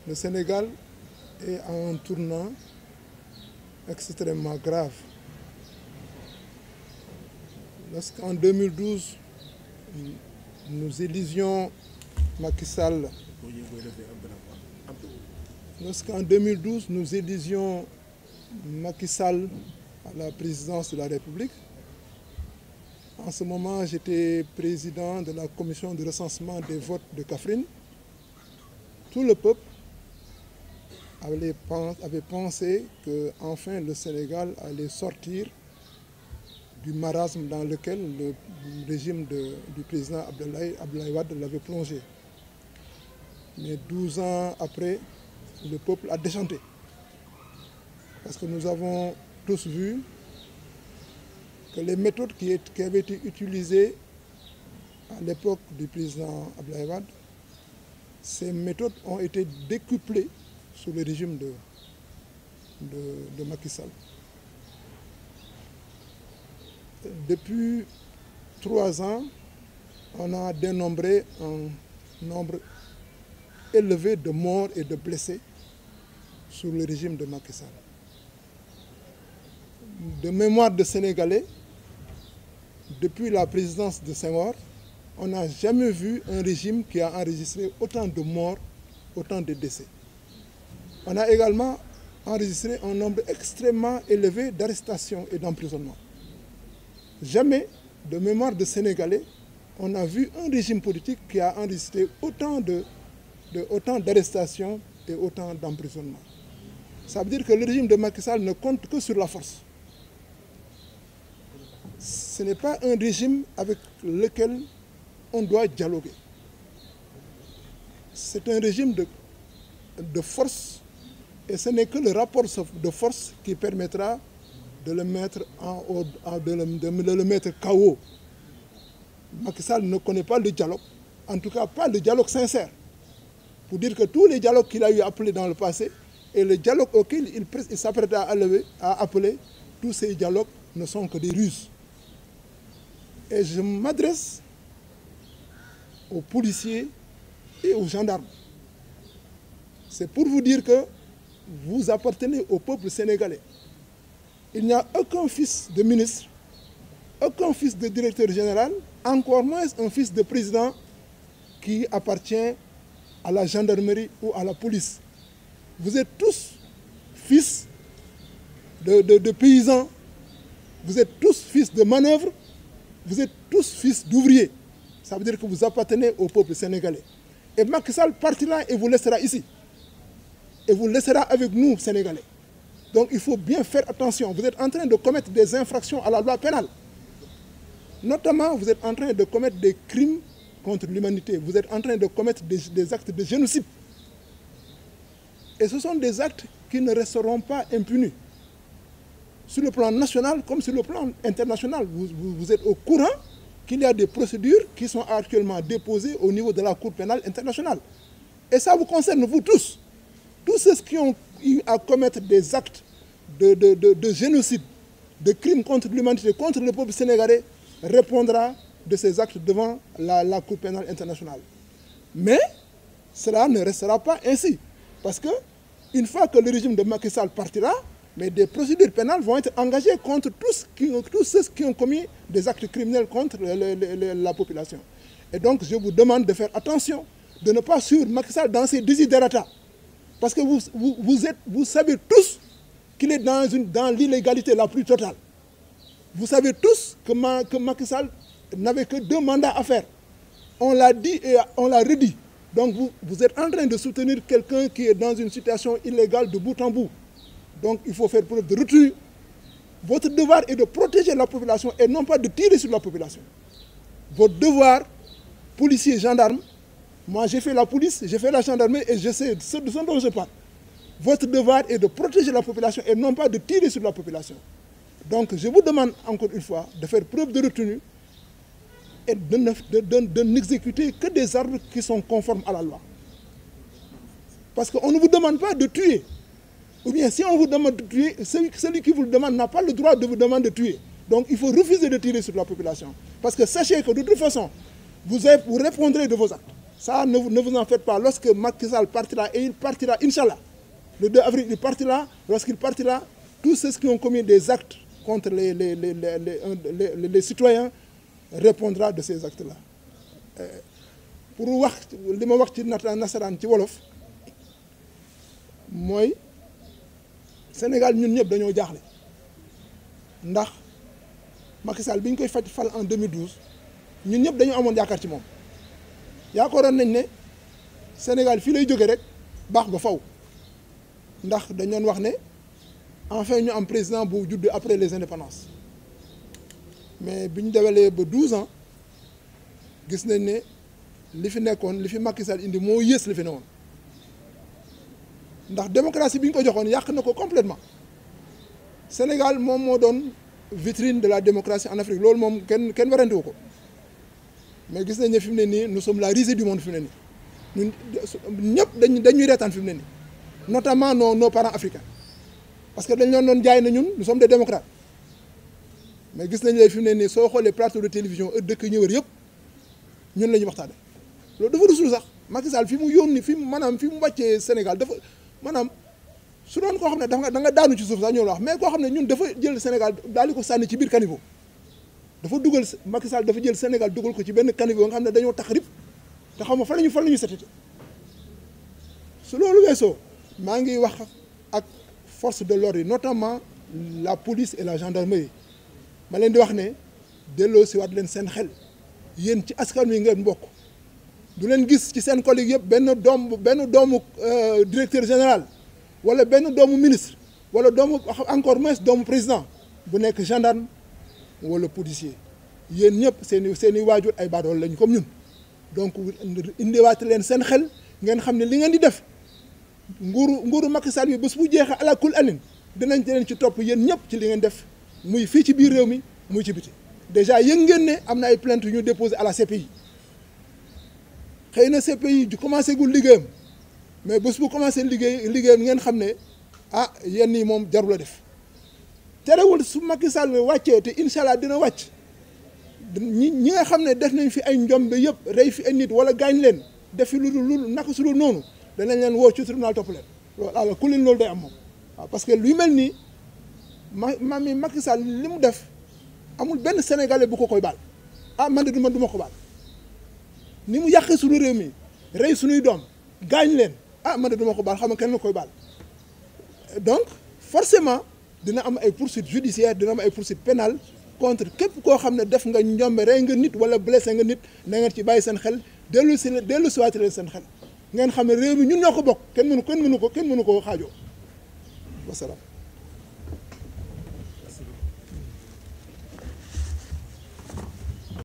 Le Sénégal est à un tournant extrêmement grave. Lorsqu'en 2012, nous élisions Macky Sall, à la présidence de la République, en ce moment, j'étais président de la commission de recensement des votes de Kaffrine. Tout le peuple avait pensé qu'enfin le Sénégal allait sortir du marasme dans lequel le régime du président Abdoulaye Wade l'avait plongé. Mais 12 ans après, le peuple a déchanté. Parce que nous avons tous vu que les méthodes qui avaient été utilisées à l'époque du président Abdoulaye Wade, ces méthodes ont été décuplées sous le régime de Macky Sall. Depuis 3 ans, on a dénombré un nombre élevé de morts et de blessés sous le régime de Macky Sall. De mémoire de Sénégalais, depuis la présidence de Senghor, on n'a jamais vu un régime qui a enregistré autant de morts, autant de décès. On a également enregistré un nombre extrêmement élevé d'arrestations et d'emprisonnements. Jamais, de mémoire de Sénégalais, on a vu un régime politique qui a enregistré autant d'arrestations et autant d'emprisonnements. Ça veut dire que le régime de Macky Sall ne compte que sur la force. Ce n'est pas un régime avec lequel on doit dialoguer. C'est un régime de force et ce n'est que le rapport de force qui permettra de le mettre de le mettre KO. Macky Sall ne connaît pas le dialogue, en tout cas pas le dialogue sincère. Pour dire que tous les dialogues qu'il a eu appelés dans le passé et le dialogue auquel il s'apprête à appeler, tous ces dialogues ne sont que des ruses. Et je m'adresse aux policiers et aux gendarmes. C'est pour vous dire que vous appartenez au peuple sénégalais. Il n'y a aucun fils de ministre, aucun fils de directeur général, encore moins un fils de président qui appartient à la gendarmerie ou à la police. Vous êtes tous fils de paysans, vous êtes tous fils de manœuvre, vous êtes tous fils d'ouvriers. Ça veut dire que vous appartenez au peuple sénégalais. Et Macky Sall partira et vous laissera ici. Et vous laissera avec nous, Sénégalais. Donc il faut bien faire attention. Vous êtes en train de commettre des infractions à la loi pénale. Notamment, vous êtes en train de commettre des crimes contre l'humanité. Vous êtes en train de commettre des actes de génocide. Et ce sont des actes qui ne resteront pas impunis. Sur le plan national comme sur le plan international, vous êtes au courant qu'il y a des procédures qui sont actuellement déposées au niveau de la Cour pénale internationale. Et ça vous concerne, vous tous. Tous ceux qui ont eu à commettre des actes de génocide, de crimes contre l'humanité, contre le peuple sénégalais, répondra de ces actes devant la Cour pénale internationale. Mais cela ne restera pas ainsi. Parce que une fois que le régime de Macky Sall partira, mais des procédures pénales vont être engagées contre tous ceux qui ont commis des actes criminels contre la population. Et donc, je vous demande de faire attention, de ne pas suivre Macky Sall dans ses desiderata. Parce que vous savez tous qu'il est dans l'illégalité la plus totale. Vous savez tous que Macky Sall n'avait que 2 mandats à faire. On l'a dit et on l'a redit. Donc vous êtes en train de soutenir quelqu'un qui est dans une situation illégale de bout en bout. Donc il faut faire preuve de retenue. Votre devoir est de protéger la population et non pas de tirer sur la population. Votre devoir, policiers, gendarmes, moi j'ai fait la police, j'ai fait la gendarmerie et je sais ce dont je parle. Votre devoir est de protéger la population et non pas de tirer sur la population. Donc je vous demande encore une fois de faire preuve de retenue et de n'exécuter que des ordres qui sont conformes à la loi. Parce qu'on ne vous demande pas de tuer. Ou bien si on vous demande de tuer, celui qui vous le demande n'a pas le droit de vous demander de tuer. Donc il faut refuser de tirer sur la population. Parce que sachez que de toute façon, vous répondrez de vos actes. Ça, ne vous en faites pas. Lorsque Macky Sall partira, et il partira, Inch'Allah, le 2 avril, il partira, lorsqu'il partira, tous ceux qui ont commis des actes contre les citoyens répondra de ces actes-là. Pour wax li ma wax ci nasaraan ci wolof mooy Sénégal ñun ñëpp dañoo jaaxle ndax Macky Sall bi ñu koy fal en 2012 ñun ñëpp dañoo amoon yaakaar ci moom yaakaaroon nañ ne Sénégal fii lay jóge rek baax ba faw ndax dañoon wax ne enfin ñu am président bu judd après les indépendances mais bi ñu dewalee ba 12 ans gis nañ ne li fi nekkoon li fi Macky Sall indi moo yées li fi newoon ndax démocratie bi ñu ko joxoon yàq na ko complètement Sénégal moom moo doon vitrine de la démocratie en Afrique loolu moom kenn warantewu ko mais gis nañ ne fi mu ne nii nous sommes la risée du monde fi mu ne nii ñun ñëpp dañuy reetaan fi mu ne nii notamment nos parents africains parce que dañ doon jaay na ñun nous sommes des démocrates mais gis nañ lay fi mu ne nii soo xoolee plateau de télévision dëkk ñëwër yëpp ñun la ñu waxtaane loolu dafa rusul sax Macky Sall fi mu yónni fi mu maanaam fi mu wàccee Sénégal dafa maanaam su doon koo xam ne da nga daanu ci suuf sax ñoo la wax mais koo xam ne ñun dafa jël Sénégal daal di ko sànni ci biir caniveau dafa dugal Macky Sall dafa jël Sénégal dugal ko ci benn caniveau nga xam ne dañoo tax rib te xam nga fan la ñu setete su loolu weesoo maa ngi wax ak force de l'ordre yi notamment la police et la gendarmerie ma leen di wax ne delloo si waat leen seen xel yéen ci askan wi ngeen bokk du leen gis ci seen collègue yëpp benn doomu directeur général wala benn doomu ministre wala doomu encore moins doomu président bu nekk gendarme wala policier yéen ñëpp seen i waajur ay baadool lañ comme ñun donc indiwaat leen seen xel ngeen xam ne li ngeen di def nguuru Macky Sall bi bés bu jeexee ala kul alin dinañ leen ci topp yéen ñëpp ci li ngeen def muy fii ci biir réew mi muy ci biti déjà yëg ngeen ne am na ay plainte yu ñu déposé à la CPI xëy na CPI ju commencé gul liggéeyam mais bés bu commencé liggéeyam ngeen xam ne ah yenn yi moom jarul a def terewul su Macky Sall wàccee te incha allah dina wàcc ñi nga xam ne def nañ fi ay njombe yëpp rey fi ay nit wala gaañ leen def fi lu naka su lu noonu danañ leen woo ci tribunal topp leen loolu alors ku leen loolu day am moom waaw parce que luy mel nii mi Macky Sall li mu def amul benn sénégalais bu ko koy baal ah man de du ma ko baal ni mu yàqee suñu réew mi rey suñuy doom gaañ leen ah man de du ma ko baal xam nga kenn la koy baal donc forcément dina am ay poursuites judiciaires dina am ay poursuites pénales contre képp koo xam ne def nga njombe rey nga nit wala blessé nga nit na ngeen ci bàyyi seen xel dellu siwaat leen seen xel ngeen xam ne réew mi ñun ñoo ko bokk kenn mënu ko xaajoo wasalaam